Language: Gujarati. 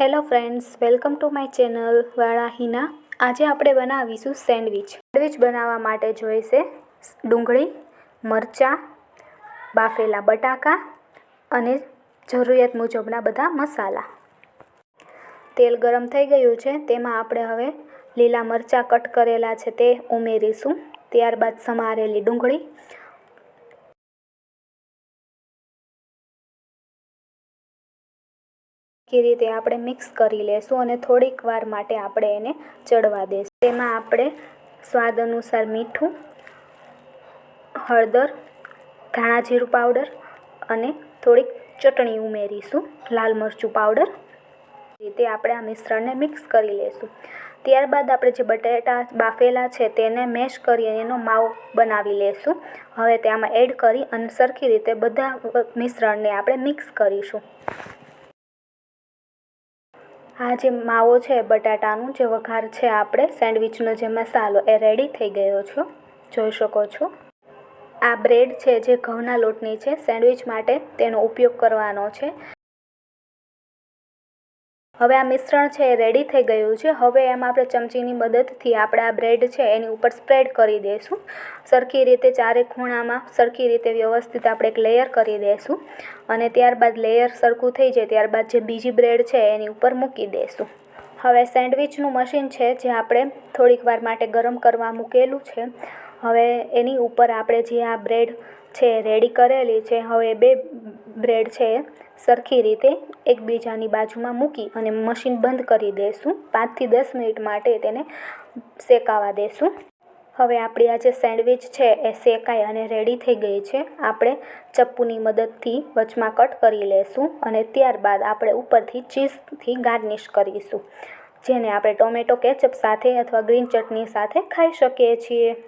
Hello friends, welcome to my channel વાળા હિના. આજે આપણે બનાવીશું સેન્ડવિચ. સેન્ડવિચ બનાવવા માટે જોઈશે ડુંગળી, મરચાં, બાફેલા બટાકા અને જરૂરિયાત મુજબના બધા મસાલા. તેલ ગરમ થઈ ગયું છે, તેમાં આપણે હવે લીલા મરચાં કટ કરેલા છે તે ઉમેરીશું. ત્યારબાદ સમારેલી ડુંગળી, એ રીતે આપણે મિક્સ કરી લેશું અને થોડીક વાર માટે આપણે એને ચડવા દઈશું. તેમાં આપણે સ્વાદ અનુસાર મીઠું, હળદર, ધાણા જીરું પાવડર અને થોડીક ચટણી ઉમેરીશું, લાલ મરચું પાવડર. રીતે આપણે આ મિશ્રણને મિક્સ કરી લેશું. ત્યારબાદ આપણે જે બટાટા બાફેલા છે તેને મેશ કરી એનો માવો બનાવી લેશું. હવે તેમાં એડ કરી અને સરખી રીતે બધા મિશ્રણને આપણે મિક્સ કરીશું. આ જે માવો છે, બટાટાનું જે વઘાર છે, આપણે સેન્ડવિચનો જે મસાલો એ રેડી થઈ ગયો છે, જોઈ શકો છો. આ બ્રેડ છે જે ઘઉંના લોટની છે, સેન્ડવિચ માટે તેનો ઉપયોગ કરવાનો છે. હવે આ મિશ્રણ છે એ રેડી થઈ ગયું છે. હવે એમાં આપણે ચમચીની મદદથી આપણે આ બ્રેડ છે એની ઉપર સ્પ્રેડ કરી દઈશું. સરખી રીતે ચારે ખૂણામાં સરખી રીતે વ્યવસ્થિત આપણે એક લેયર કરી દઈશું અને ત્યારબાદ લેયર સરખું થઈ જાય ત્યારબાદ જે બીજી બ્રેડ છે એની ઉપર મૂકી દઈશું. હવે સેન્ડવિચનું મશીન છે જે આપણે થોડીક વાર માટે ગરમ કરવા મૂકેલું છે. હવે એની ઉપર આપણે જે આ બ્રેડ છે રેડી કરેલી છે, હવે બે બ્રેડ છે સરખી રીતે એકબીજાની બાજુમાં મૂકી અને મશીન બંધ કરી દઈશું. 5 થી 10 મિનિટ માટે તેને શેકાવા દઈશું. હવે આપણી આ જે સેન્ડવિચ છે એ શેકાઈ અને રેડી થઈ ગઈ છે. આપણે ચપ્પુની મદદથી વચમાં કટ કરી લઈશું અને ત્યારબાદ આપણે ઉપરથી ચીઝથી ગાર્નિશ કરીશું, જેને આપણે ટોમેટો કેચઅપ સાથે અથવા ગ્રીન ચટણી સાથે ખાઈ શકીએ છીએ.